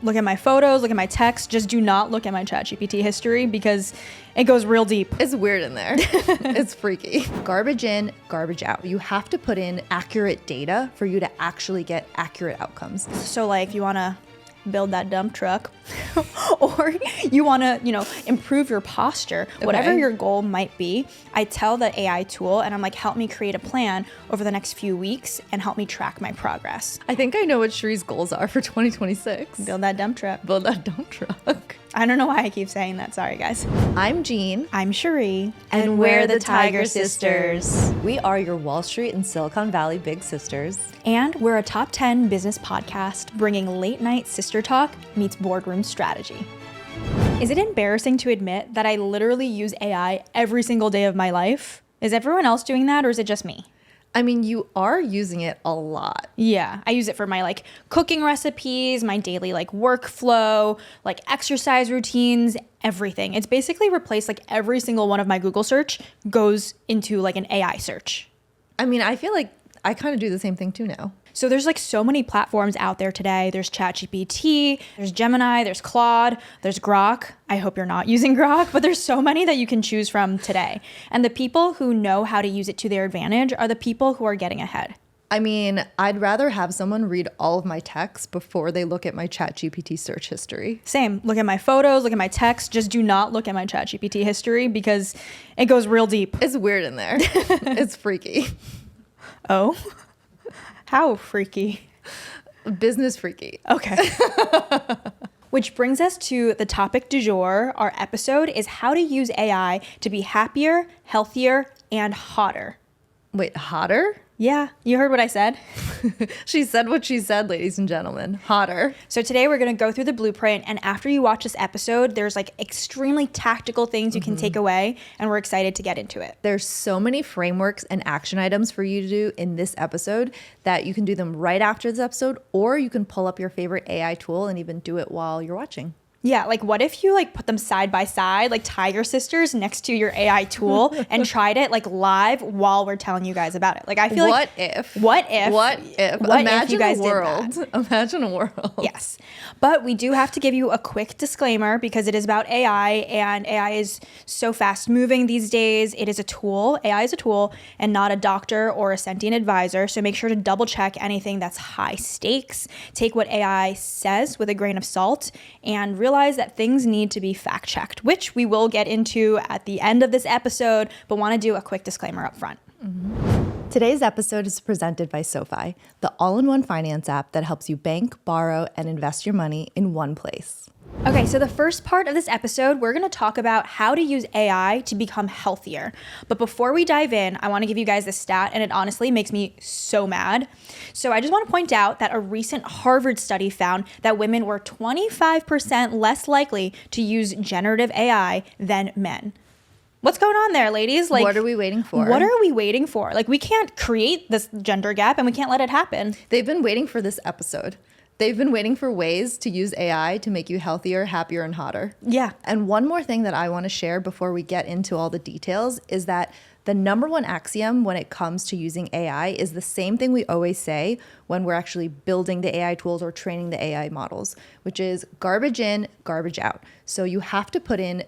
Look at my photos, look at my texts. Just do not look at my ChatGPT history because it goes real deep. It's weird in there. It's freaky. Garbage in, garbage out. You have to put in accurate data for you to actually get accurate outcomes. So like if you want to build that dump truck or you want to, improve your posture, whatever your goal might be, I tell the AI tool and I'm like, help me create a plan over the next few weeks and help me track my progress. I think I know what Shree's goals are for 2026. Build that dump truck. Build that dump truck. I don't know why I keep saying that. Sorry, guys. I'm Jean. I'm Cherie. And we're the Tiger Sisters. We are your Wall Street and Silicon Valley big sisters. And we're a top 10 business podcast bringing late night sister talk meets boardroom strategy. Is it embarrassing to admit that I literally use AI every single day of my life? Is everyone else doing that or is it just me? I mean, you are using it a lot. Yeah, I use it for my cooking recipes, my daily workflow, exercise routines, everything. It's basically replaced every single one of my Google search goes into an AI search. I mean, I feel like I kind of do the same thing too now. So there's so many platforms out there today. There's ChatGPT, there's Gemini, there's Claude, there's Grok. I hope you're not using Grok, but there's so many that you can choose from today. And the people who know how to use it to their advantage are the people who are getting ahead. I mean, I'd rather have someone read all of my texts before they look at my ChatGPT search history. Same. Look at my photos, look at my texts. Just do not look at my ChatGPT history because it goes real deep. It's weird in there. It's freaky. Oh? How freaky? Business freaky. Okay. Which brings us to the topic du jour. Our episode is how to use AI to be happier, healthier, and hotter. Wait, hotter? Yeah, you heard what I said. She said what she said, ladies and gentlemen. Hotter. So today we're going to go through the blueprint, and after you watch this episode, there's extremely tactical things you can take away, and we're excited to get into it. There's so many frameworks and action items for you to do in this episode that you can do them right after this episode, or you can pull up your favorite AI tool and even do it while you're watching. Yeah, what if you put them side by side, Tiger Sisters, next to your AI tool and tried it live while we're telling you guys about it? I feel what if Imagine you guys a world. Imagine a world. Yes. But we do have to give you a quick disclaimer because it is about AI and AI is so fast moving these days. It is a tool. AI is a tool and not a doctor or a sentient advisor. So make sure to double check anything that's high stakes. Take what AI says with a grain of salt and realize that things need to be fact checked, which we will get into at the end of this episode, but want to do a quick disclaimer up front. Mm-hmm. Today's episode is presented by SoFi, the all-in-one finance app that helps you bank, borrow, and invest your money in one place. Okay, so the first part of this episode, we're going to talk about how to use AI to become healthier. But before we dive in, I want to give you guys this stat, and it honestly makes me so mad. So I just want to point out that a recent Harvard study found that women were 25% less likely to use generative AI than men. What's going on there, ladies? What are we waiting for? What are we waiting for? We can't create this gender gap, and we can't let it happen. They've been waiting for this episode. They've been waiting for ways to use AI to make you healthier, happier, and hotter. Yeah. And one more thing that I want to share before we get into all the details is that the number one axiom when it comes to using AI is the same thing we always say when we're actually building the AI tools or training the AI models, which is garbage in, garbage out. So you have to put in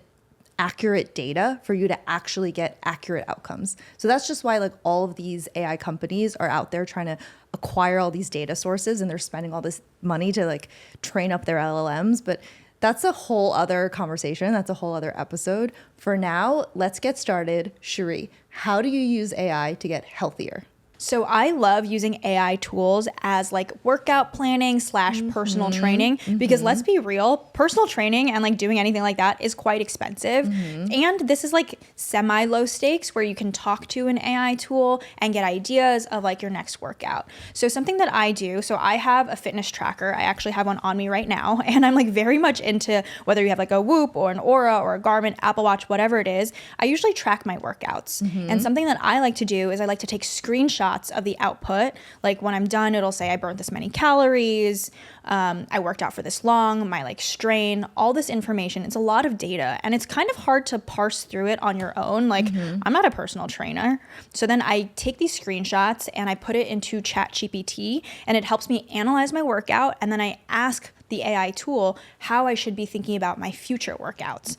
accurate data for you to actually get accurate outcomes. So that's just why all of these AI companies are out there trying to acquire all these data sources and they're spending all this money to train up their LLMs. But that's a whole other conversation. That's a whole other episode. For now, let's get started. Cherie, how do you use AI to get healthier? So I love using AI tools as workout planning / personal training because let's be real, personal training and doing anything like that is quite expensive. And this is semi low stakes where you can talk to an AI tool and get ideas of your next workout. So something that I do, so I have a fitness tracker. I actually have one on me right now and I'm very much into whether you have a Whoop or an Aura or a Garmin, Apple Watch, whatever it is. I usually track my workouts. And something that I like to do is I like to take screenshots of the output. When I'm done, it'll say I burnt this many calories, I worked out for this long, my strain, all this information. It's a lot of data and it's kind of hard to parse through it on your own. I'm not a personal trainer. So then I take these screenshots and I put it into ChatGPT and it helps me analyze my workout. And then I ask the AI tool how I should be thinking about my future workouts.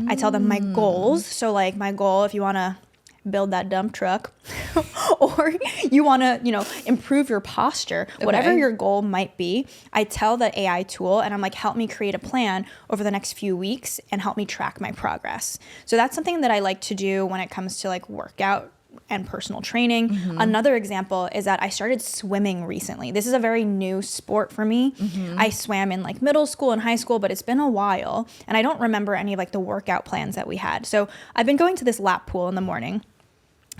I tell them my goals. So like my goal, if you want to build that dump truck or you want to, improve your posture, whatever your goal might be, I tell the AI tool and I'm like, help me create a plan over the next few weeks and help me track my progress. So that's something that I like to do when it comes to like workout and personal training. Another example is that I started swimming recently. This is a very new sport for me. I swam in like middle school and high school, but it's been a while and I don't remember any of like the workout plans that we had. So I've been going to this lap pool in the morning.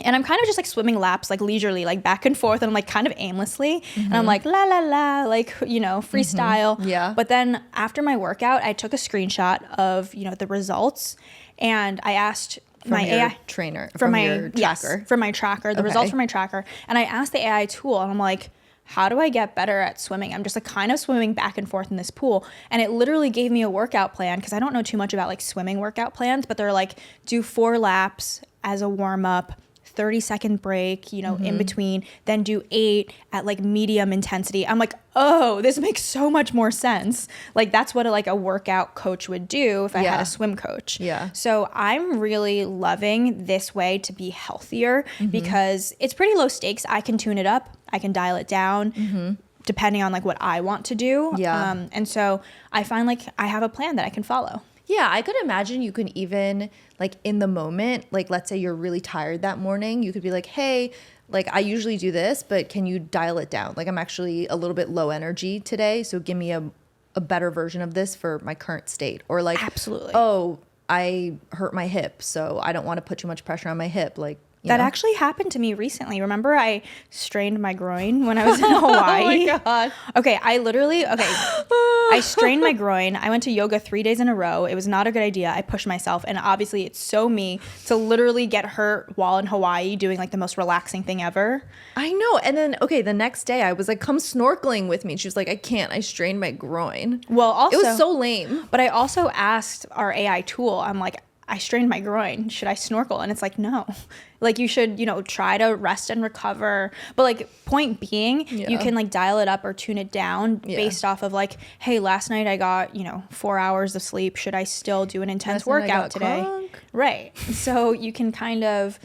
And I'm kind of just like swimming laps, like leisurely, like back and forth. And I'm like kind of aimlessly. And I'm like, la, la, la, like, freestyle. Yeah. But then after my workout, I took a screenshot of, the results. And I asked from my your AI trainer, from my your tracker. Yes, from my tracker, the results from my tracker. And I asked the AI tool and I'm like, how do I get better at swimming? I'm just like kind of swimming back and forth in this pool. And it literally gave me a workout plan because I don't know too much about like swimming workout plans, but they're like, do 4 laps as a warm up, 30-second break, in between, then do 8 at like medium intensity. I'm like, oh, this makes so much more sense. Like that's what a workout coach would do if I had a swim coach. Yeah. So I'm really loving this way to be healthier because it's pretty low stakes. I can tune it up. I can dial it down depending on like what I want to do. Yeah. And so I find like I have a plan that I can follow. Yeah, I could imagine you can even like in the moment, like let's say you're really tired that morning, you could be like, hey, like I usually do this, but can you dial it down? Like I'm actually a little bit low energy today, so give me a better version of this for my current state. Or like, absolutely. Oh, I hurt my hip, so I don't want to put too much pressure on my hip. Like that actually happened to me recently. Remember I strained my groin when I was in Hawaii? Oh my God. Okay, I strained my groin. I went to yoga 3 days in a row. It was not a good idea. I pushed myself. And obviously it's so me to literally get hurt while in Hawaii doing like the most relaxing thing ever. I know. And then, the next day I was like, come snorkeling with me. She was like, I can't. I strained my groin. Well, also. It was so lame. But I also asked our AI tool, I'm like, I strained my groin. Should I snorkel? And it's like, no. Like you should, try to rest and recover. But like point being, you can like dial it up or tune it down based off of like, hey, last night I got, 4 hours of sleep. Should I still do an intense workout today? Crunk. Right. So you can kind of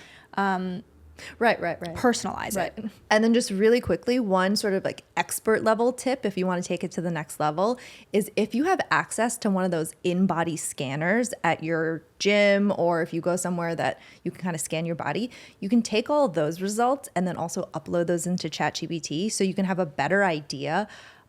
Right. personalize it. And then just really quickly, one sort of like expert level tip, if you want to take it to the next level, is if you have access to one of those in-body scanners at your gym, or if you go somewhere that you can kind of scan your body, you can take all of those results and then also upload those into ChatGPT so you can have a better idea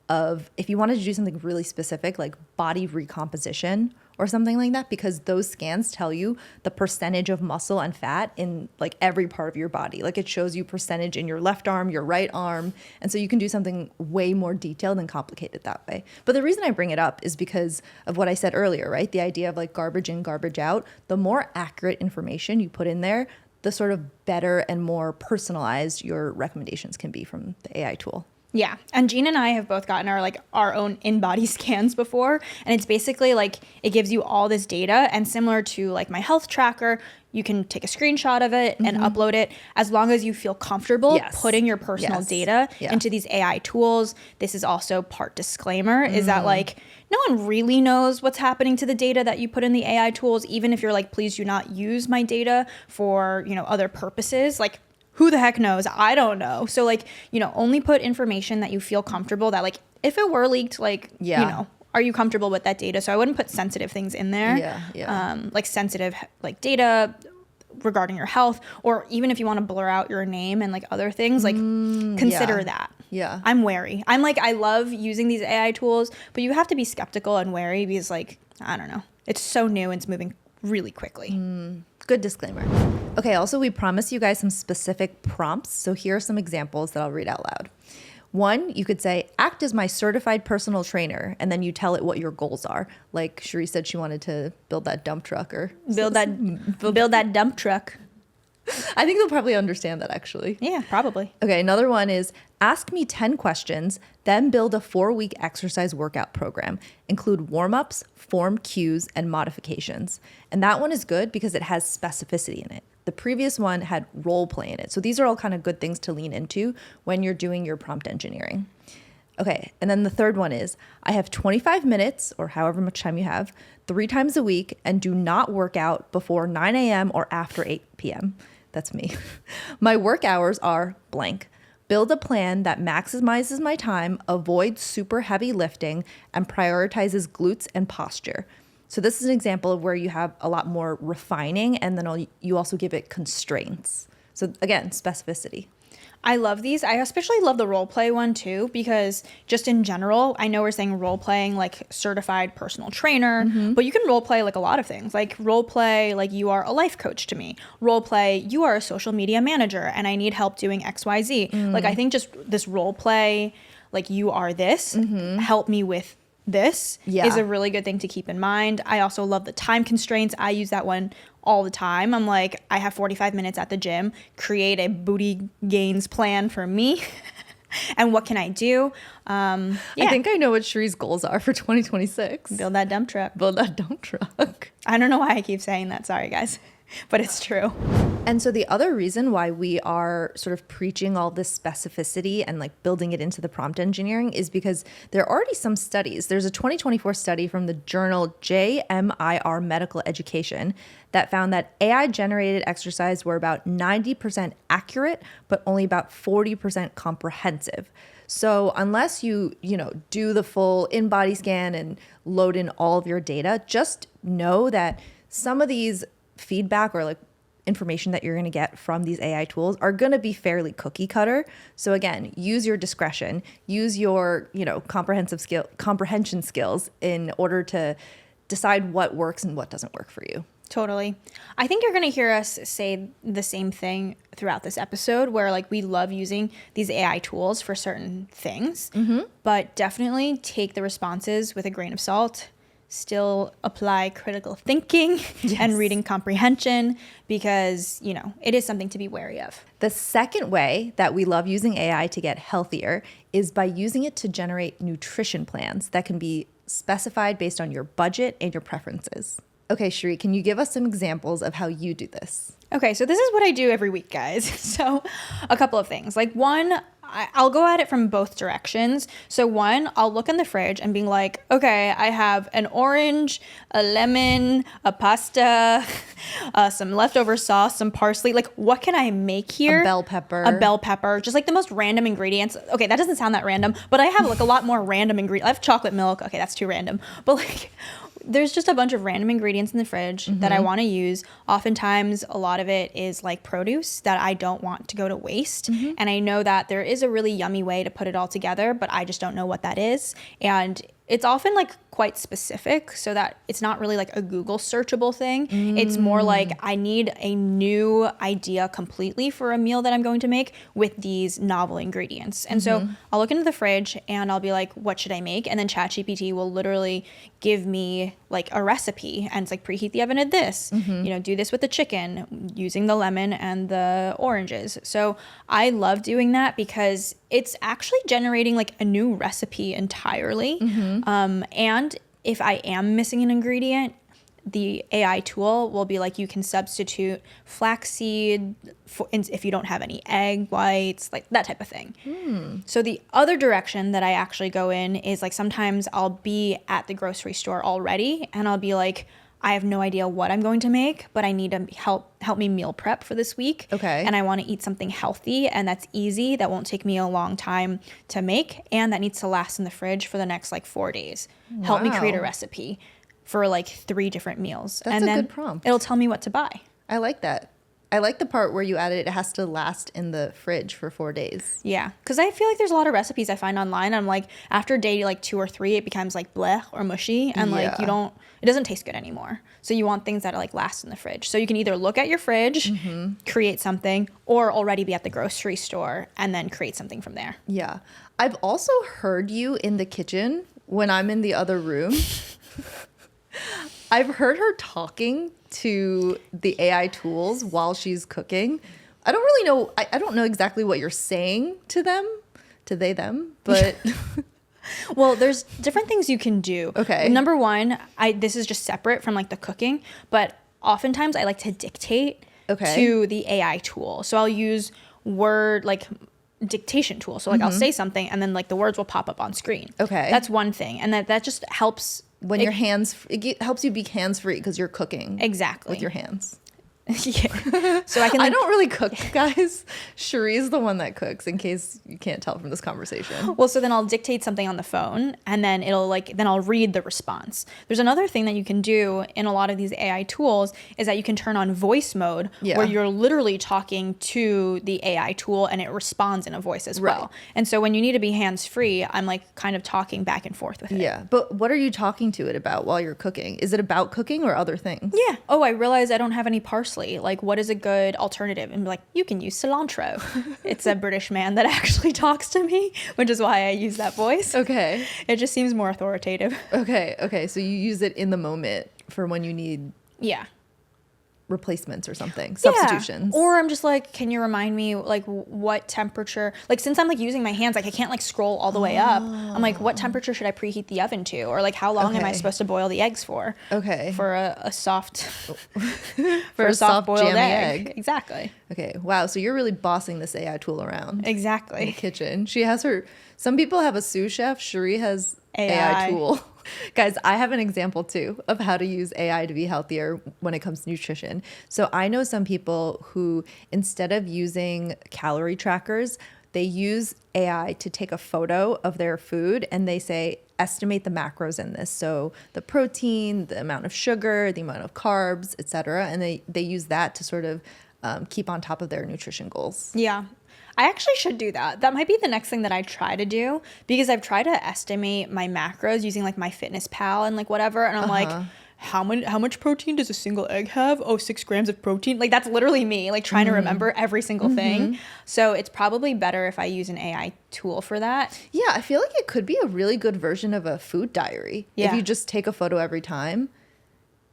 of if you wanted to do something really specific like body recomposition or something like that, because those scans tell you the percentage of muscle and fat in like every part of your body. Like it shows you percentage in your left arm, your right arm. And so you can do something way more detailed and complicated that way. But the reason I bring it up is because of what I said earlier, right? The idea of like garbage in, garbage out. The more accurate information you put in there, the sort of better and more personalized your recommendations can be from the AI tool. Yeah. And Jean and I have both gotten our own in-body scans before. And it's basically like it gives you all this data. And similar to like my health tracker, you can take a screenshot of it and upload it as long as you feel comfortable putting your personal data into these AI tools. This is also part disclaimer is that like no one really knows what's happening to the data that you put in the AI tools. Even if you're like, please do not use my data for, other purposes. Like who the heck knows? I don't know. So like, only put information that you feel comfortable that like if it were leaked, like, are you comfortable with that data? So I wouldn't put sensitive things in there. Like sensitive like data regarding your health, or even if you want to blur out your name and like other things, like consider that. Yeah. I'm wary. I'm like, I love using these AI tools, but you have to be skeptical and wary because like, I don't know. It's so new and it's moving really quickly. Good disclaimer. Okay, also we promised you guys some specific prompts. So here are some examples that I'll read out loud. One, you could say, act as my certified personal trainer, and then you tell it what your goals are. Like Cherie said she wanted to build that dump truck or... Build that dump truck. I think they'll probably understand that actually. Yeah, probably. Okay, another one is ask me 10 questions, then build a 4-week exercise workout program. Include warm-ups, form cues, and modifications. And that one is good because it has specificity in it. The previous one had role play in it. So these are all kind of good things to lean into when you're doing your prompt engineering. Okay. And then the third one is I have 25 minutes or however much time you have 3 times a week and do not work out before 9 a.m. or after 8 p.m. That's me. My work hours are blank. Build a plan that maximizes my time, avoids super heavy lifting, and prioritizes glutes and posture. So this is an example of where you have a lot more refining, and then you also give it constraints. So again, specificity. I love these. I especially love the role play one too, because just in general, I know we're saying role playing like certified personal trainer, but you can role play like a lot of things. Like role play like you are a life coach to me. Role play you are a social media manager and I need help doing XYZ. Like I think just this role play like you are this, help me with this is a really good thing to keep in mind. I also love the time constraints. I use that one all the time. I'm like, I have 45 minutes at the gym, create a booty gains plan for me. And what can I do? I think I know what Shree's goals are for 2026. Build that dump truck. Build that dump truck. I don't know why I keep saying that. Sorry, guys. But it's true. And so the other reason why we are sort of preaching all this specificity and like building it into the prompt engineering is because there are already some studies. There's a 2024 study from the journal JMIR Medical Education that found that AI generated exercise were about 90% accurate, but only about 40% comprehensive. So unless you do the full in-body scan and load in all of your data, just know that some of these feedback or like information that you're going to get from these AI tools are going to be fairly cookie cutter. So again, use your discretion, use your, comprehension skills in order to decide what works and what doesn't work for you. Totally. I think you're going to hear us say the same thing throughout this episode where like we love using these AI tools for certain things, but definitely take the responses with a grain of salt. Still apply critical thinking and reading comprehension because, it is something to be wary of. The second way that we love using AI to get healthier is by using it to generate nutrition plans that can be specified based on your budget and your preferences. Okay, Sheree, can you give us some examples of how you do this? Okay, so this is what I do every week, guys. So a couple of things. Like one, I'll go at it from both directions. So one, I'll look in the fridge and be like, okay, I have an orange, a lemon, a pasta, some leftover sauce, some parsley. Like what can I make here? A bell pepper. Just like the most random ingredients. Okay, that doesn't sound that random, but I have like a lot more random ingredients. I have chocolate milk. Okay, that's too random. But like there's just a bunch of random ingredients in the fridge that I want to use. Oftentimes, a lot of it is like produce that I don't want to go to waste. And I know that there is a really yummy way to put it all together, but I just don't know what that is. And it's often like quite specific so that it's not really like a Google searchable thing. It's more like I need a new idea completely for a meal that I'm going to make with these novel ingredients. And so I'll look into the fridge and I'll be like, what should I make? And then ChatGPT will literally give me like a recipe and it's like preheat the oven at this, do this with the chicken using the lemon and the oranges. So I love doing that because it's actually generating like a new recipe entirely. And if I am missing an ingredient, the AI tool will be like, you can substitute flaxseed if you don't have any egg whites, like that type of thing. So the other direction that I actually go in is like sometimes I'll be at the grocery store already and I'll be like, I have no idea what I'm going to make, but I need to help me meal prep for this week. Okay. And I want to eat something healthy and that's easy, that won't take me a long time to make, and that needs to last in the fridge for the next like 4 days. Help me create a recipe for like 3 different meals. That's and a then good prompt. It'll tell me what to buy. I like that. I like the part where you added it has to last in the fridge for 4 days. Yeah, because I feel like there's a lot of recipes I find online. I'm like, after day like 2 or 3, it becomes like bleh or mushy, and like it doesn't taste good anymore. So you want things that are like last in the fridge. So you can either look at your fridge, create something, or already be at the grocery store and then create something from there. Yeah. I've also heard you in the kitchen when I'm in the other room. I've heard her talking to the AI tools while she's cooking. I don't really know. I don't know exactly what you're saying to them, but well, there's different things you can do. Okay. Number one, this is just separate from like the cooking, but oftentimes I like to dictate to the AI tool. So I'll use dictation tool. So like I'll say something and then like the words will pop up on screen. Okay. That's one thing. And that just helps When your hands, it helps you be hands-free because you're cooking. Exactly. With your hands. Yeah. So I can I don't really cook, guys. Cherie's the one that cooks, in case you can't tell from this conversation. Well, so then I'll dictate something on the phone and then then I'll read the response. There's another thing that you can do in a lot of these AI tools is that you can turn on voice mode where you're literally talking to the AI tool and it responds in a voice as well. And so when you need to be hands-free, I'm like kind of talking back and forth with it. Yeah. But what are you talking to it about while you're cooking? Is it about cooking or other things? Yeah. Oh, I realized I don't have any parsley. Like, what is a good alternative? And be like, you can use cilantro. It's a British man that actually talks to me, which is why I use that voice. Okay. It just seems more authoritative. Okay. So you use it in the moment for when you need replacements or something, substitutions. Or I'm just like, can you remind me like what temperature, like since I'm like using my hands, like I can't like scroll all the way up. I'm like, what temperature should I preheat the oven to? Or like how long am I supposed to boil the eggs for? Okay. For a soft, for a soft boiled egg. Exactly. Okay. Wow. So you're really bossing this AI tool around. Exactly. In the kitchen. She has some people have a sous chef. Cherie has AI tool. Guys, I have an example too of how to use AI to be healthier when it comes to nutrition. So I know some people who, instead of using calorie trackers, they use AI to take a photo of their food and they say, estimate the macros in this. So the protein, the amount of sugar, the amount of carbs, etc. And they use that to sort of keep on top of their nutrition goals. Yeah. I actually should do that. That might be the next thing that I try to do, because I've tried to estimate my macros using like my Fitness Pal and like whatever. And I'm like, how much protein does a single egg have? Oh, 6 grams of protein. Like that's literally me, like trying to remember every single thing. So it's probably better if I use an AI tool for that. Yeah, I feel like it could be a really good version of a food diary. Yeah. If you just take a photo every time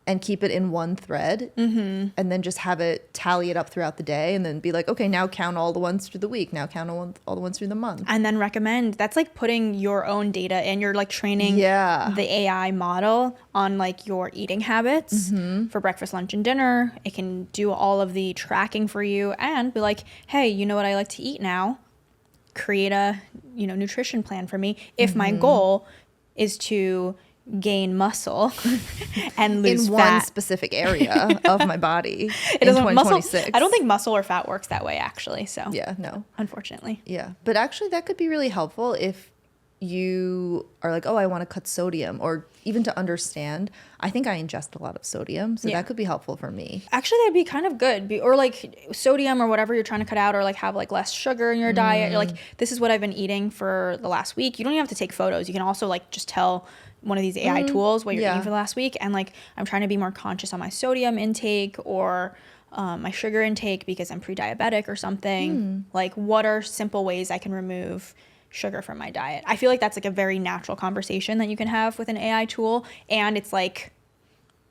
and keep it in one thread and then just have it tally it up throughout the day and then be like, okay, now count all the ones through the week. Now count all the ones through the month. And then recommend. That's like putting your own data and you're like training the AI model on like your eating habits for breakfast, lunch, and dinner. It can do all of the tracking for you and be like, hey, you know what I like to eat now? Create a, nutrition plan for me. If my goal is to gain muscle and lose in fat one specific area of my body in in 2026. Muscle, I don't think muscle or fat works that way actually. So yeah, no, unfortunately. Yeah, but actually that could be really helpful if you are like, oh, I want to cut sodium, or even to understand. I think I ingest a lot of sodium, so that could be helpful for me. Actually, that'd be kind of good. Or like sodium or whatever you're trying to cut out, or like have like less sugar in your diet. You're like, this is what I've been eating for the last week. You don't even have to take photos. You can also like just tell one of these AI tools what you're eating for the last week. And like, I'm trying to be more conscious on my sodium intake or my sugar intake because I'm pre-diabetic or something. Like, what are simple ways I can remove sugar from my diet? I feel like that's like a very natural conversation that you can have with an AI tool. And it's like,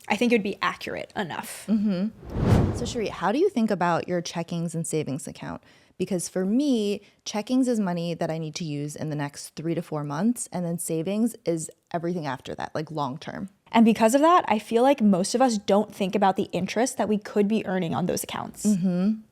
I think it would be accurate enough. So Cherie, how do you think about your checkings and savings account? Because for me, checkings is money that I need to use in the next 3 to 4 months. And then savings is everything after that, like long term. And because of that, I feel like most of us don't think about the interest that we could be earning on those accounts.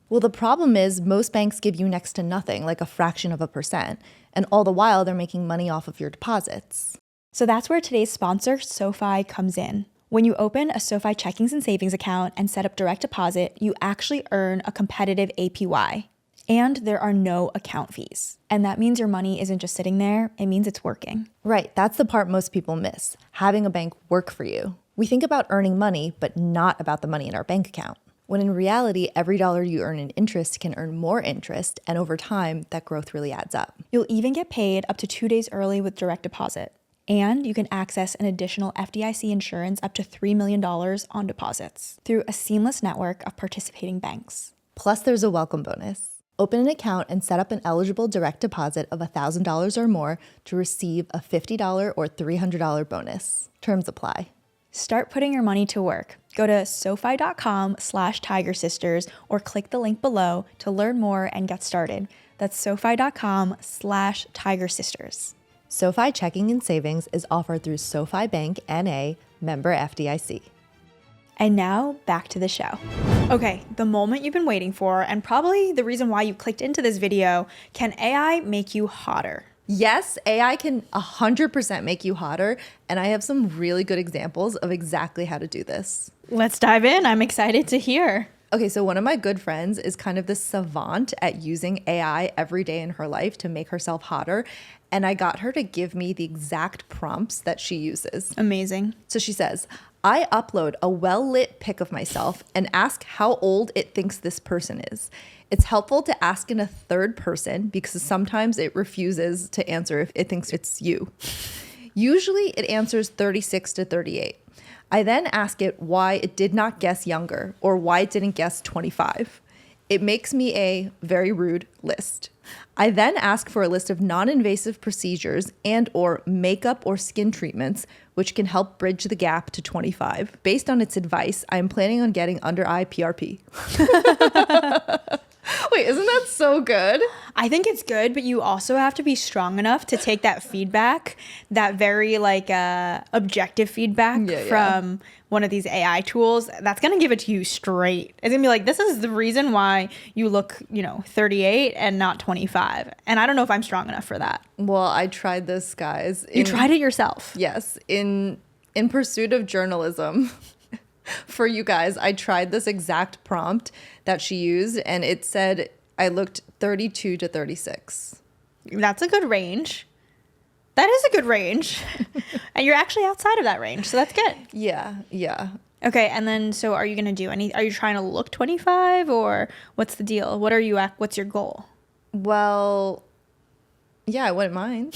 Well, the problem is most banks give you next to nothing, like a fraction of a percent. And all the while, they're making money off of your deposits. So that's where today's sponsor, SoFi, comes in. When you open a SoFi checkings and savings account and set up direct deposit, you actually earn a competitive APY. And there are no account fees. And that means your money isn't just sitting there, it means it's working. Right, that's the part most people miss, having a bank work for you. We think about earning money, but not about the money in our bank account. When in reality, every dollar you earn in interest can earn more interest, and over time, that growth really adds up. You'll even get paid up to 2 days early with direct deposit. And you can access an additional FDIC insurance up to $3 million on deposits through a seamless network of participating banks. Plus, there's a welcome bonus. Open an account and set up an eligible direct deposit of $1,000 or more to receive a $50 or $300 bonus. Terms apply. Start putting your money to work. Go to SoFi.com/TigerSisters or click the link below to learn more and get started. That's SoFi.com/TigerSisters. SoFi Checking and Savings is offered through SoFi Bank N.A., member FDIC. And now back to the show. Okay, the moment you've been waiting for, and probably the reason why you clicked into this video, can AI make you hotter? Yes, AI can 100% make you hotter, and I have some really good examples of exactly how to do this. Let's dive in. I'm excited to hear. Okay, so one of my good friends is kind of this savant at using AI every day in her life to make herself hotter, and I got her to give me the exact prompts that she uses. Amazing. So she says, I upload a well-lit pic of myself and ask how old it thinks this person is. It's helpful to ask in a third person because sometimes it refuses to answer if it thinks it's you. Usually it answers 36 to 38. I then ask it why it did not guess younger or why it didn't guess 25. It makes me a very rude list. I then ask for a list of non-invasive procedures and or makeup or skin treatments which can help bridge the gap to 25. Based on its advice, I am planning on getting under eye PRP. Wait, isn't that so good? I think it's good, but you also have to be strong enough to take that feedback, that very objective feedback from one of these AI tools. That's going to give it to you straight. It's going to be like, this is the reason why you look, 38 and not 25. And I don't know if I'm strong enough for that. Well, I tried this, guys. You tried it yourself? Yes. In pursuit of journalism. For you guys, I tried this exact prompt that she used, and it said I looked 32 to 36. That's a good range. That is a good range. And you're actually outside of that range, so that's good. Yeah. Okay, and then so are you going to do are you trying to look 25 or what's the deal? What's your goal? Well, yeah, I wouldn't mind.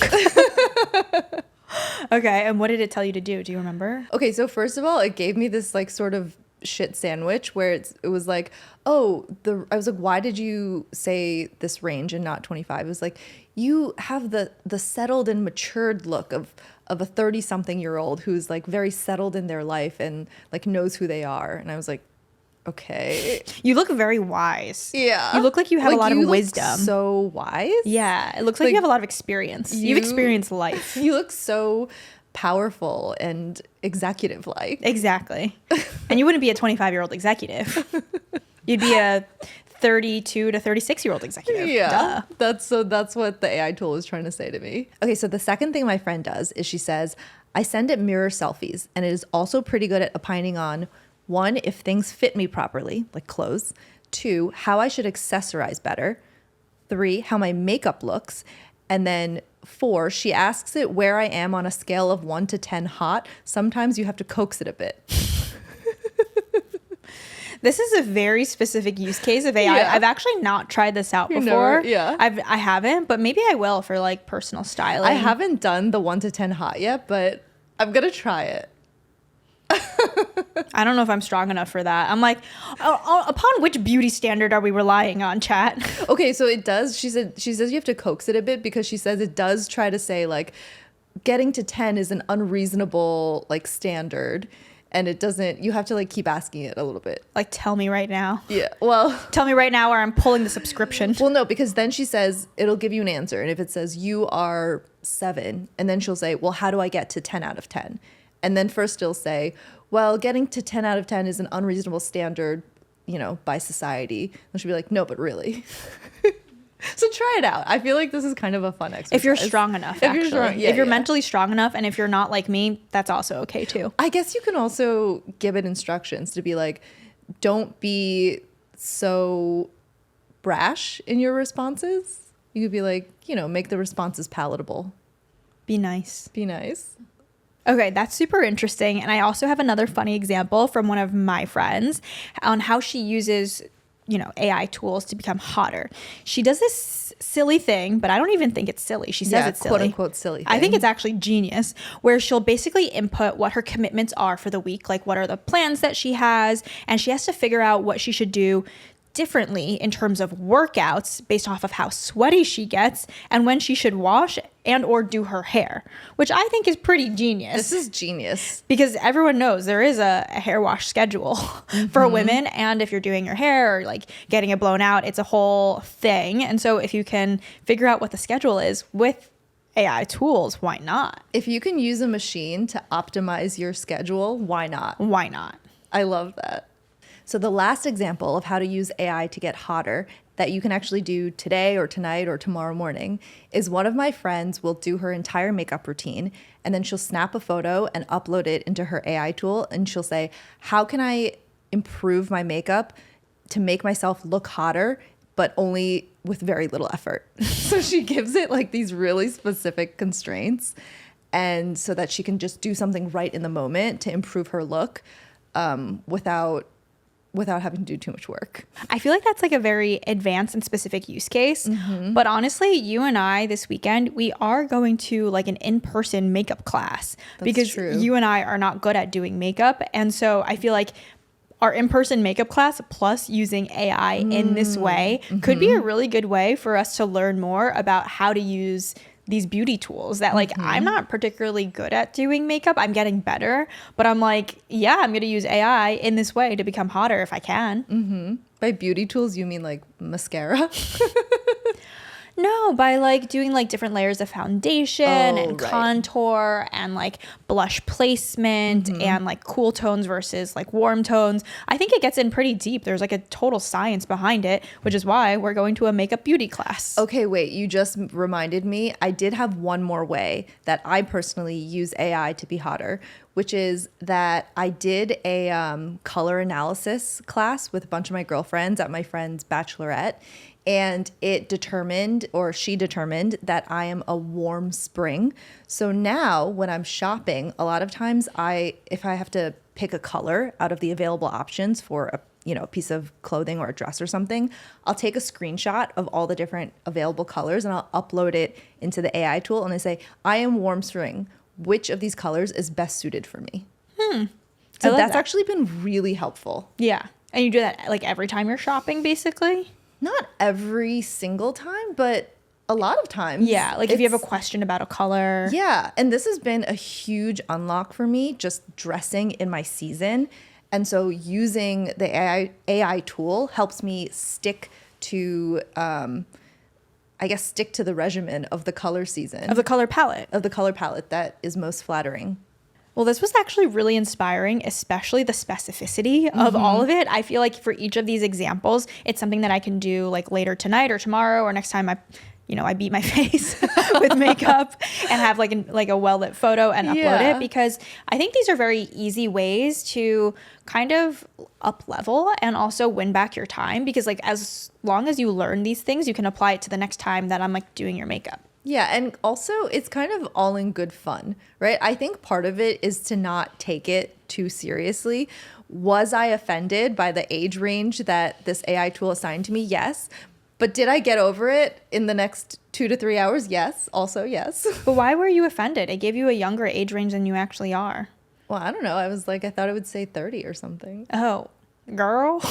Okay, and what did it tell you to do? Do you remember? Okay, so first of all, it gave me this sort of shit sandwich where it was like, I was like, why did you say this range and not 25? It was like, you have the settled and matured look of a 30-something-year-old who's very settled in their life and knows who they are. And I was like, okay. You look very wise. Yeah. You look like you have a lot of wisdom. So wise. Yeah. It looks like you have a lot of experience. You've experienced life. You look so powerful and executive-like. Exactly. And you wouldn't be a 25-year-old executive. You'd be a 32 to 36-year-old executive. Yeah. Duh. That's what the AI tool was trying to say to me. Okay, so the second thing my friend does is she says, I send it mirror selfies, and it is also pretty good at opining on 1, if things fit me properly, like clothes. 2, how I should accessorize better. 3, how my makeup looks. And then 4, she asks it where I am on a scale of 1 to 10 hot. Sometimes you have to coax it a bit. This is a very specific use case of AI. Yeah. I've actually not tried this out before. I haven't, but maybe I will for personal styling. I haven't done the 1 to 10 hot yet, but I'm going to try it. I don't know if I'm strong enough for that. I'm like, upon which beauty standard are we relying on, chat? Okay, so it does. She says you have to coax it a bit because she says it does try to say getting to 10 is an unreasonable standard, and it doesn't. You have to keep asking it a little bit. Tell me right now. Yeah. Well, tell me right now, or I'm pulling the subscription. Well, no, because then she says it'll give you an answer, and if it says you are 7, and then she'll say, well, how do I get to 10 out of 10? And then first it'll say, well, getting to 10 out of 10 is an unreasonable standard, by society. And she'll be like, no, but really. So try it out. I feel like this is kind of a fun exercise. If you're strong enough, if you're mentally strong enough, and if you're not like me, that's also okay too. I guess you can also give it instructions to be like, don't be so brash in your responses. You could be like, make the responses palatable. Be nice. Be nice. Okay, that's super interesting. And I also have another funny example from one of my friends on how she uses, AI tools to become hotter. She does this silly thing, but I don't even think it's silly. She says it's silly. Quote unquote silly thing. I think it's actually genius, where she'll basically input what her commitments are for the week, what are the plans that she has, and she has to figure out what she should do differently in terms of workouts based off of how sweaty she gets and when she should wash and or do her hair, which I think is pretty genius. This is genius. Because everyone knows there is a hair wash schedule for women, and if you're doing your hair or getting it blown out, it's a whole thing. And so if you can figure out what the schedule is with AI tools, why not? If you can use a machine to optimize your schedule, why not? Why not? I love that. So the last example of how to use AI to get hotter that you can actually do today or tonight or tomorrow morning is one of my friends will do her entire makeup routine and then she'll snap a photo and upload it into her AI tool and she'll say, how can I improve my makeup to make myself look hotter, but only with very little effort? So she gives it like these really specific constraints, and so that she can just do something right in the moment to improve her look without having to do too much work. I feel like that's like a very advanced and specific use case. But honestly, you and I this weekend, we are going to like an in-person makeup class because true. you and I are not good at doing makeup. And so I feel like our in-person makeup class plus using AI in this way could be a really good way for us to learn more about how to use these beauty tools that like I'm not particularly good at doing makeup. I'm getting better, but I'm like, yeah, I'm going to use AI in this way to become hotter if I can. By beauty tools, you mean like mascara? No, by like doing like different layers of foundation and contour and like blush placement and like cool tones versus like warm tones. I think it gets in pretty deep. There's like a total science behind it, which is why we're going to a makeup beauty class. Okay, wait, you just reminded me. I did have one more way that I personally use AI to be hotter, which is that I did a color analysis class with a bunch of my girlfriends at my friend's bachelorette. And she determined that I am a warm spring. So now when I'm shopping, a lot of times if I have to pick a color out of the available options for a piece of clothing or a dress or something, I'll take a screenshot of all the different available colors and I'll upload it into the AI tool. And I say, I am warm spring. Which of these colors is best suited for me? So that's actually been really helpful. Yeah. And you do that like every time you're shopping, basically? Not every single time, but a lot of times. Yeah, like if you have a question about a color. Yeah, and this has been a huge unlock for me, just dressing in my season. And so using the AI tool helps me stick to, stick to the regimen of the color season. Of the color palette. Of the color palette that is most flattering. Well, this was actually really inspiring, especially the specificity of all of it. I feel like for each of these examples, it's something that I can do like later tonight or tomorrow or next time I beat my face with makeup and have like a well-lit photo and upload it, because I think these are very easy ways to kind of up level and also win back your time, because like as long as you learn these things, you can apply it to the next time that I'm like doing your makeup. Yeah, and also it's kind of all in good fun, right? I think part of it is to not take it too seriously. Was I offended by the age range that this AI tool assigned to me? Yes. But did I get over it in the next 2 to 3 hours? Yes. Also, yes. But why were you offended? It gave you a younger age range than you actually are. Well, I don't know. I was like, I thought it would say 30 or something. Oh, girl.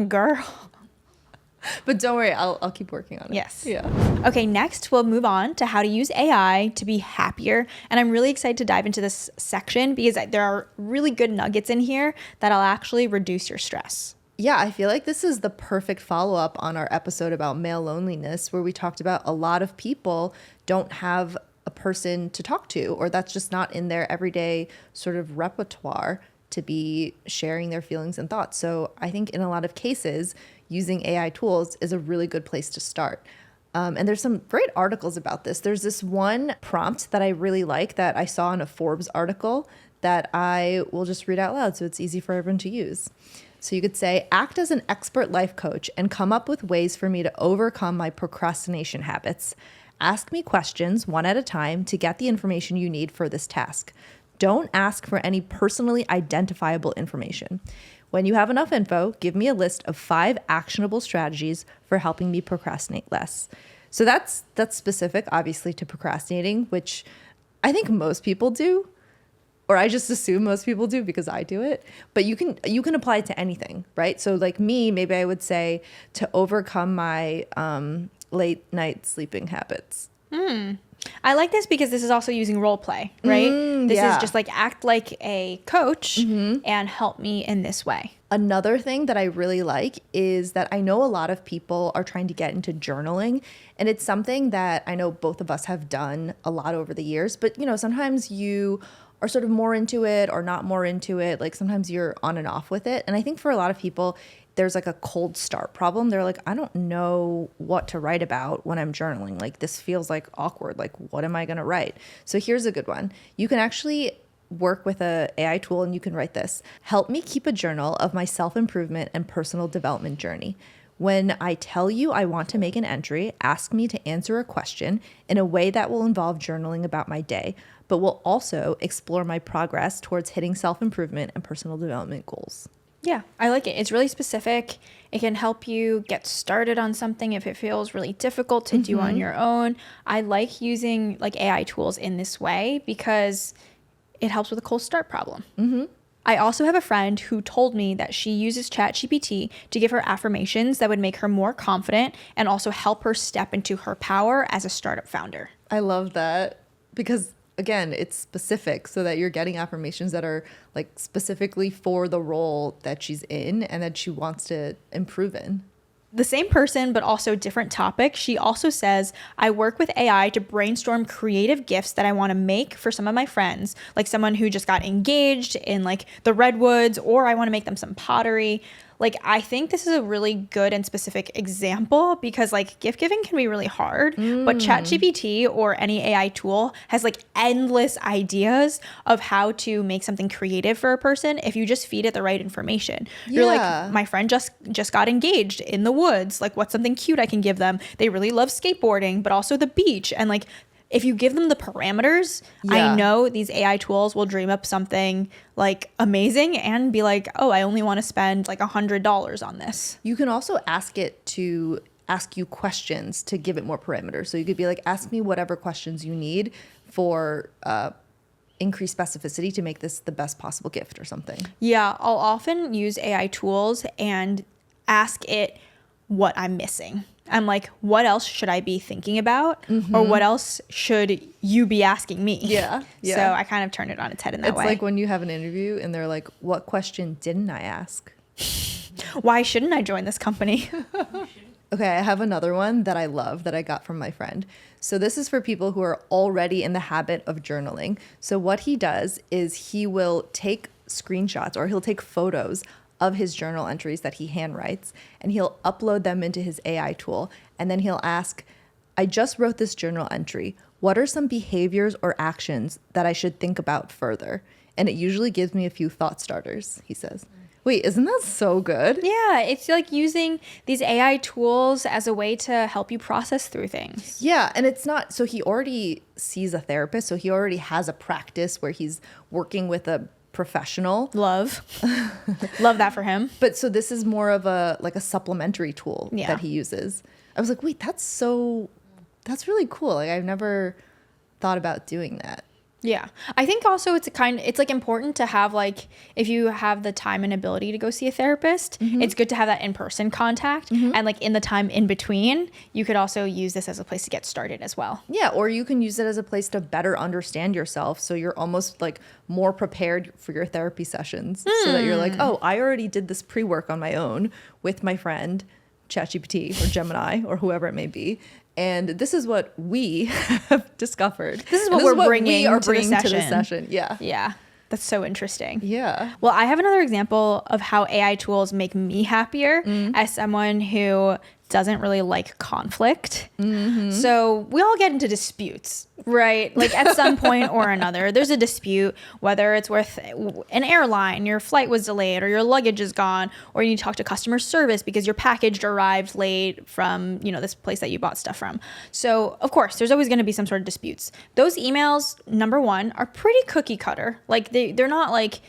Girl. But don't worry, I'll keep working on it. Yes. Yeah. Okay, next we'll move on to how to use AI to be happier. And I'm really excited to dive into this section because there are really good nuggets in here that'll actually reduce your stress. Yeah, I feel like this is the perfect follow-up on our episode about male loneliness, where we talked about a lot of people don't have a person to talk to, or that's just not in their everyday sort of repertoire to be sharing their feelings and thoughts. So I think in a lot of cases, using AI tools is a really good place to start. And there's some great articles about this. There's this one prompt that I really like that I saw in a Forbes article that I will just read out loud so it's easy for everyone to use. So you could say, act as an expert life coach and come up with ways for me to overcome my procrastination habits. Ask me questions one at a time to get the information you need for this task. Don't ask for any personally identifiable information. When you have enough info, give me a list of 5 actionable strategies for helping me procrastinate less. So that's specific, obviously, to procrastinating, which I think most people do, or I just assume most people do because I do it. But you can apply it to anything, right? So like me, maybe I would say to overcome my late night sleeping habits. I like this because this is also using role play, right? This is just like act like a coach and help me in this way. Another thing that I really like is that I know a lot of people are trying to get into journaling, and it's something that I know both of us have done a lot over the years. But, sometimes you are sort of more into it or not more into it. Like sometimes you're on and off with it. And I think for a lot of people, there's like a cold start problem. They're like, I don't know what to write about when I'm journaling. Like this feels like awkward. Like what am I going to write? So here's a good one. You can actually work with a AI tool and you can write this. Help me keep a journal of my self-improvement and personal development journey. When I tell you I want to make an entry, ask me to answer a question in a way that will involve journaling about my day, but will also explore my progress towards hitting self-improvement and personal development goals. Yeah, I like it. It's really specific. It can help you get started on something if it feels really difficult to do on your own. I like using like AI tools in this way because it helps with a cold start problem. I also have a friend who told me that she uses ChatGPT to give her affirmations that would make her more confident and also help her step into her power as a startup founder. I love that because again, it's specific so that you're getting affirmations that are like specifically for the role that she's in and that she wants to improve in. The same person, but also different topic. She also says, I work with AI to brainstorm creative gifts that I want to make for some of my friends, like someone who just got engaged in like the redwoods, or I want to make them some pottery. Like, I think this is a really good and specific example because like gift giving can be really hard, but ChatGPT or any AI tool has like endless ideas of how to make something creative for a person if you just feed it the right information. You're like, my friend just got engaged in the woods. Like, what's something cute I can give them? They really love skateboarding, but also the beach. And like, if you give them the parameters, I know these AI tools will dream up something like amazing and be like, oh, I only want to spend like $100 on this. You can also ask it to ask you questions to give it more parameters. So you could be like, ask me whatever questions you need for increased specificity to make this the best possible gift or something. Yeah, I'll often use AI tools and ask it what I'm missing. I'm like, what else should I be thinking about? Or what else should you be asking me? Yeah. So I kind of turn it on its head in that way. It's like when you have an interview and they're like, what question didn't I ask? Why shouldn't I join this company? Okay, I have another one that I love that I got from my friend. So this is for people who are already in the habit of journaling. So what he does is he will take screenshots or he'll take photos of his journal entries that he handwrites, and he'll upload them into his AI tool. And then he'll ask, I just wrote this journal entry. What are some behaviors or actions that I should think about further? And it usually gives me a few thought starters, he says. Wait, isn't that so good? Yeah, it's like using these AI tools as a way to help you process through things. Yeah, and it's not, so he already sees a therapist, so he already has a practice where he's working with a professional. Love that for him. But so this is more of a like a supplementary tool that he uses. I was like, wait, that's really cool. Like I've never thought about doing that. Yeah. I think also it's like important to have like, if you have the time and ability to go see a therapist, it's good to have that in-person contact. And like in the time in between, you could also use this as a place to get started as well. Yeah. Or you can use it as a place to better understand yourself. So you're almost like more prepared for your therapy sessions so that you're like, oh, I already did this pre-work on my own with my friend, ChatGPT or Gemini or whoever it may be. And this is what we have discovered. This is what we're bringing to the session. Yeah. Yeah. That's so interesting. Yeah. Well, I have another example of how AI tools make me happier as someone who doesn't really like conflict. So we all get into disputes, right? Like at some point or another, there's a dispute, whether it's with an airline, your flight was delayed or your luggage is gone, or you need to talk to customer service because your package arrived late from, this place that you bought stuff from. So of course, there's always going to be some sort of disputes. Those emails, number one, are pretty cookie cutter. Like they're not like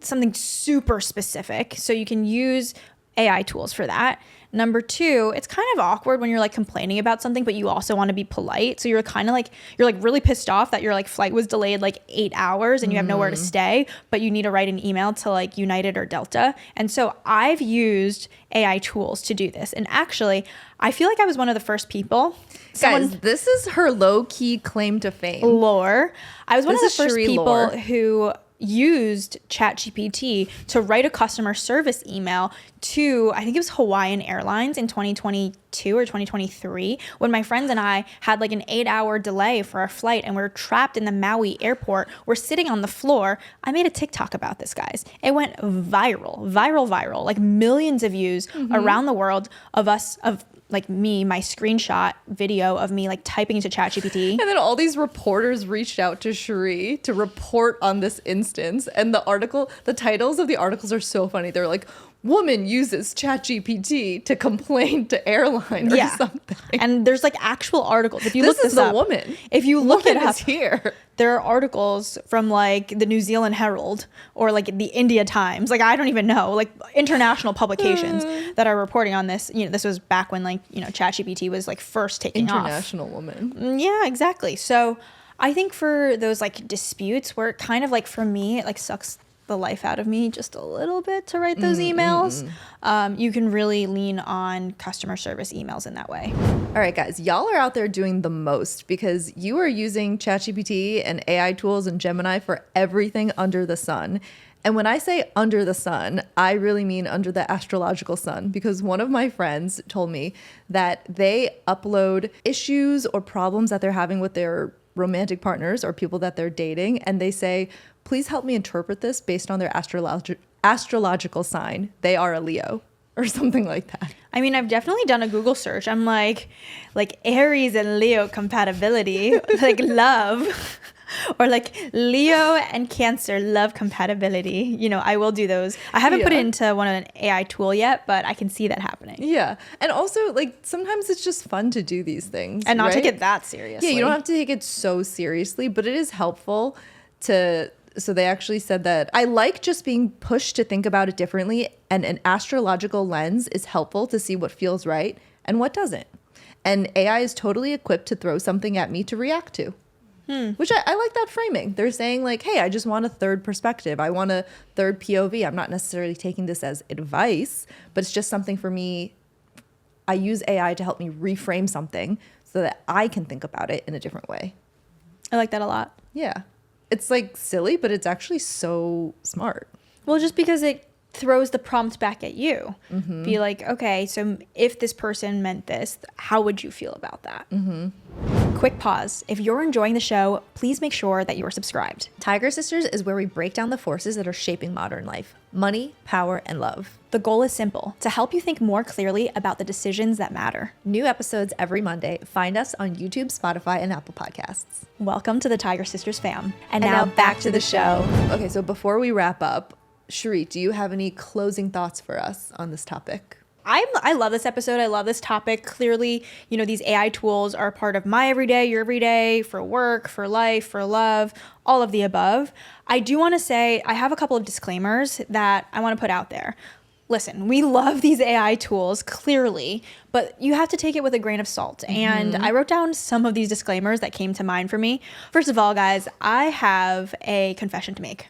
something super specific. So you can use AI tools for that. Number two, it's kind of awkward when you're like complaining about something, but you also want to be polite. So you're kind of like, you're like really pissed off that your like flight was delayed like 8 hours and you have nowhere to stay, but you need to write an email to like United or Delta. And so I've used AI tools to do this. And actually, I feel like I was one of the first people. Guys, this is her low-key claim to fame. Lore. I was one of the first people who used ChatGPT to write a customer service email to, I think it was Hawaiian Airlines in 2022 or 2023, when my friends and I had like an 8-hour delay for our flight and we were trapped in the Maui airport. We're sitting on the floor. I made a TikTok about this, guys. It went viral, like millions of views around the world of like me, my screenshot video of me like typing into ChatGPT. And then all these reporters reached out to Cherie to report on this instance. And the titles of the articles are so funny. They're like, woman uses ChatGPT to complain to airline or something. And there's like actual articles. If you look this this up, woman. If you look it up here, there are articles from like the New Zealand Herald or like the India Times. Like I don't even know, like international publications that are reporting on this. You know, this was back when like, you know, ChatGPT was like first taking off. International woman. Yeah, exactly. So I think for those like disputes where it kind of like for me, it like sucks the life out of me just a little bit to write those emails. You can really lean on customer service emails in that way. All right, guys, y'all are out there doing the most because you are using ChatGPT and AI tools and Gemini for everything under the sun. And when I say under the sun, I really mean under the astrological sun, because one of my friends told me that they upload issues or problems that they're having with their romantic partners or people that they're dating, and they say, please help me interpret this based on their astrological sign. They are a Leo or something like that. I mean, I've definitely done a Google search. I'm like Aries and Leo compatibility, like love, or like Leo and Cancer love compatibility. You know, I will do those. I haven't put it into an AI tool yet, but I can see that happening. Yeah. And also, like, sometimes it's just fun to do these things. And not take it that seriously. Yeah, you don't have to take it so seriously, but it is helpful to... So they actually said that I like just being pushed to think about it differently, and an astrological lens is helpful to see what feels right and what doesn't. And AI is totally equipped to throw something at me to react to. Which I like that framing. They're saying like, hey, I just want a third perspective. I want a third POV. I'm not necessarily taking this as advice, but it's just something for me. I use AI to help me reframe something so that I can think about it in a different way. I like that a lot. Yeah. It's like silly, but it's actually so smart. Well, just because it throws the prompt back at you. Be like, okay, so if this person meant this, how would you feel about that? Quick pause. If you're enjoying the show, please make sure that you are subscribed. Tiger Sisters is where we break down the forces that are shaping modern life: money, power, and love. The goal is simple: to help you think more clearly about the decisions that matter. New episodes every Monday. Find us on YouTube, Spotify, and Apple Podcasts. Welcome to the Tiger Sisters fam. And now back to the show. Okay, so before we wrap up, Cherie, do you have any closing thoughts for us on this topic? I love this episode. I love this topic. Clearly, you know, these AI tools are a part of my everyday, your everyday, for work, for life, for love, all of the above. I do want to say I have a couple of disclaimers that I want to put out there. Listen, we love these AI tools, clearly, but you have to take it with a grain of salt. And I wrote down some of these disclaimers that came to mind for me. First of all, guys, I have a confession to make.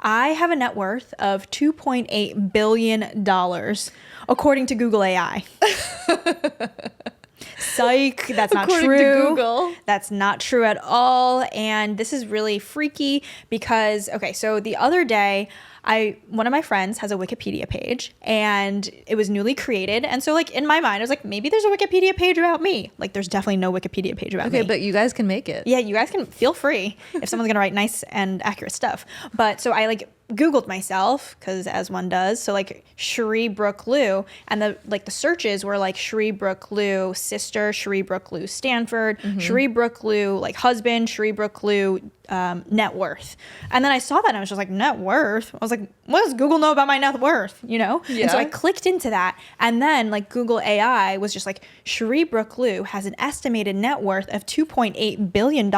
I have a net worth of $2.8 billion, according to Google AI. Psych, that's not true. According to Google. That's not true at all. And this is really freaky because, okay, so the other day, one of my friends has a Wikipedia page and it was newly created. And so like in my mind, I was like, maybe there's a Wikipedia page about me. Like there's definitely no Wikipedia page about me. Okay, but you guys can make it. Yeah, you guys can feel free if someone's gonna write nice and accurate stuff. But so I like Googled myself, because as one does, so like Cherie Brooke Liu, and the searches were like Cherie Brooke Liu sister, Cherie Brooke Liu Stanford, Cherie Brooke Liu like husband, Cherie Brooke Liu net worth. And then I saw that and I was just like, net worth? I was like, what does Google know about my net worth? You know? Yeah. And so I clicked into that, and then like Google AI was just like, Cherie Brooke Liu has an estimated net worth of $2.8 billion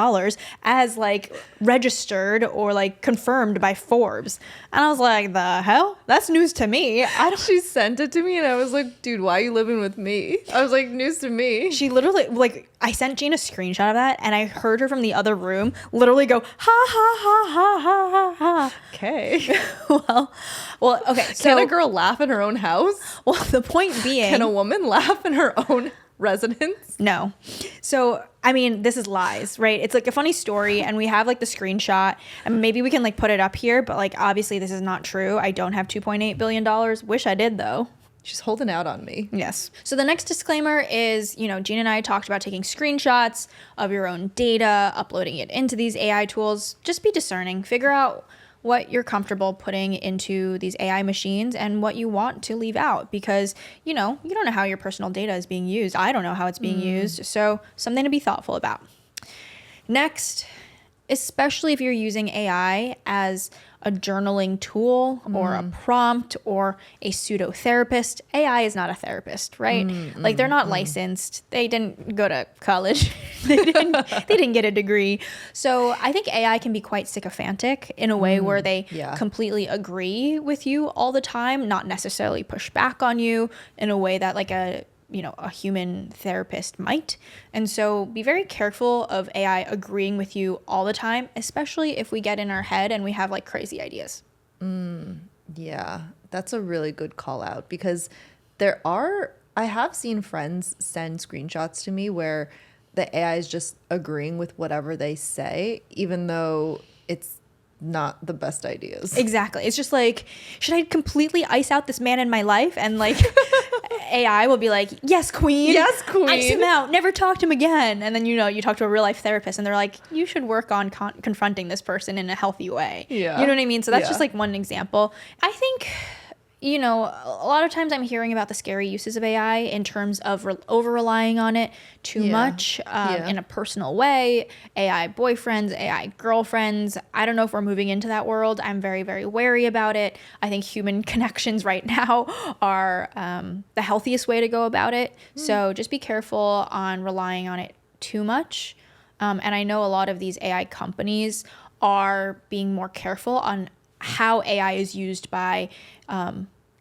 as like registered or like confirmed by Forbes. And I was like, the hell? That's news to me. She sent it to me and I was like, dude, why are you living with me? I was like, news to me. She literally, like, I sent Jean a screenshot of that and I heard her from the other room literally go, ha, ha, ha, ha, ha, ha, ha. Okay. well, okay. So, can a girl laugh in her own house? Well, the point being. Can a woman laugh in her own residents? No. So, I mean, this is lies, right? It's like a funny story, and we have like the screenshot, and maybe we can like put it up here, but like obviously this is not true. I don't have $2.8 billion. Wish I did though. She's holding out on me. Yes. So the next disclaimer is, you know, Gina and I talked about taking screenshots of your own data, uploading it into these AI tools. Just be discerning. Figure out what you're comfortable putting into these AI machines and what you want to leave out, because, you know, you don't know how your personal data is being used. I don't know how it's being used. So something to be thoughtful about. Next, especially if you're using AI as a journaling tool or a prompt or a pseudo therapist. AI is not a therapist, right? Like they're not licensed. They didn't go to college. they didn't get a degree. So I think AI can be quite sycophantic in a way where they completely agree with you all the time, not necessarily push back on you in a way that like a human therapist might. And so be very careful of AI agreeing with you all the time, especially if we get in our head and we have like crazy ideas. Yeah, that's a really good call out, because I have seen friends send screenshots to me where the AI is just agreeing with whatever they say, even though it's not the best ideas. Exactly. It's just like, should I completely ice out this man in my life? And like AI will be like, yes, queen. Yes, queen. Ice him out. Never talk to him again. And then, you talk to a real life therapist and they're like, you should work on confronting this person in a healthy way. Yeah. You know what I mean? So that's just like one example. I think, a lot of times I'm hearing about the scary uses of AI in terms of over-relying on it too much in a personal way. AI boyfriends, AI girlfriends. I don't know if we're moving into that world. I'm very, very wary about it. I think human connections right now are the healthiest way to go about it. So just be careful on relying on it too much. And I know a lot of these AI companies are being more careful on how AI is used by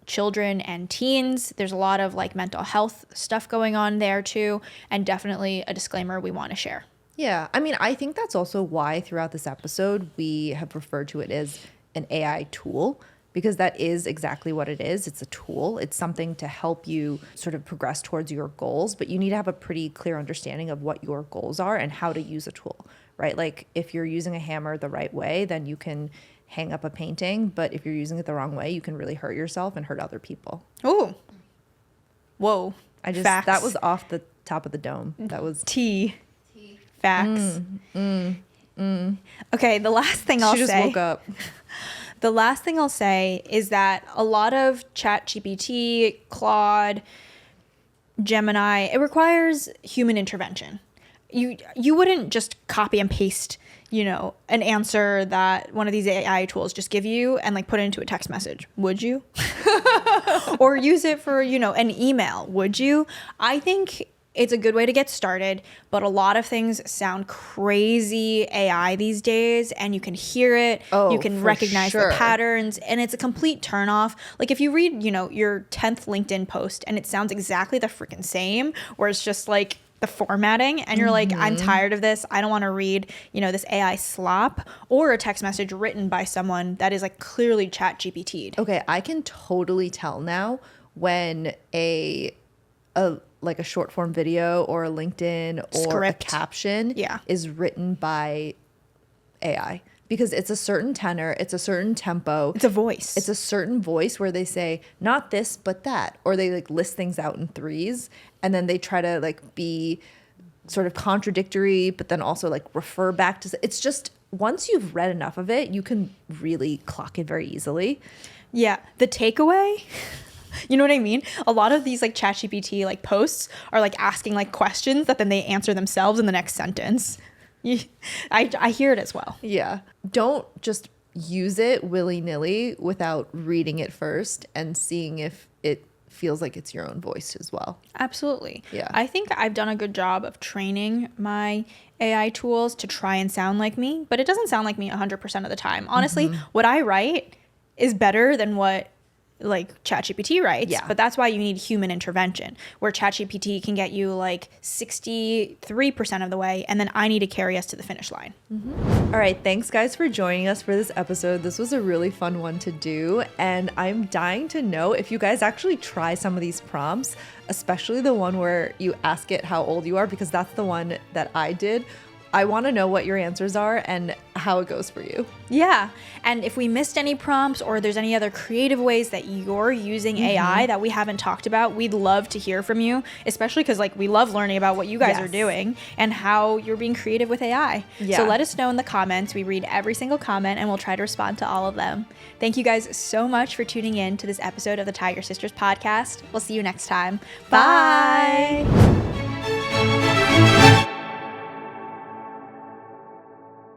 children and teens. There's a lot of like mental health stuff going on there too, and definitely a disclaimer we want to share. Yeah, I mean, I think that's also why throughout this episode we have referred to it as an AI tool, because that is exactly what it is. It's a tool. It's something to help you sort of progress towards your goals, but you need to have a pretty clear understanding of what your goals are and how to use a tool, right? Like if you're using a hammer the right way, then you can hang up a painting, but if you're using it the wrong way, you can really hurt yourself and hurt other people. Ooh. Whoa. Facts. That was off the top of the dome. That was T. Facts. Okay, the last thing I'll say. She just woke up. The last thing I'll say is that a lot of ChatGPT, Claude, Gemini, it requires human intervention. You wouldn't just copy and paste an answer that one of these AI tools just give you and like put it into a text message. Would you? Or use it for, an email. Would you? I think it's a good way to get started, but a lot of things sound crazy AI these days, and you can hear it. You can recognize the patterns, and it's a complete turnoff. Like if you read, your 10th LinkedIn post and it sounds exactly the freaking same, where it's just like the formatting and you're like, I'm tired of this. I don't want to read, this AI slop, or a text message written by someone that is like clearly ChatGPT'd. Okay, I can totally tell now when a short form video or a LinkedIn or script, a caption is written by AI, because it's a certain tenor, it's a certain tempo. It's a voice. It's a certain voice where they say not this but that, or they like list things out in threes, and then they try to like be sort of contradictory but then also like refer back to, it's just, once you've read enough of it, you can really clock it very easily. Yeah, the takeaway, you know what I mean? A lot of these like ChatGPT like posts are like asking like questions that then they answer themselves in the next sentence. I hear it as well. Yeah. Don't just use it willy-nilly without reading it first and seeing if it feels like it's your own voice as well. Absolutely. Yeah. I think I've done a good job of training my AI tools to try and sound like me, but it doesn't sound like me 100% of the time. Honestly, what I write is better than what like ChatGPT writes, Yeah. but that's why you need human intervention, where ChatGPT can get you like 63% of the way, and then I need to carry us to the finish line. All right, thanks guys for joining us for this episode. This was a really fun one to do, and I'm dying to know if you guys actually try some of these prompts, especially the one where you ask it how old you are, because that's the one that I did. I want to know what your answers are and how it goes for you. Yeah. And if we missed any prompts or there's any other creative ways that you're using AI that we haven't talked about, we'd love to hear from you, especially because like we love learning about what you guys are doing and how you're being creative with AI. Yeah. So let us know in the comments. We read every single comment and we'll try to respond to all of them. Thank you guys so much for tuning in to this episode of the Tiger Sisters podcast. We'll see you next time. Bye.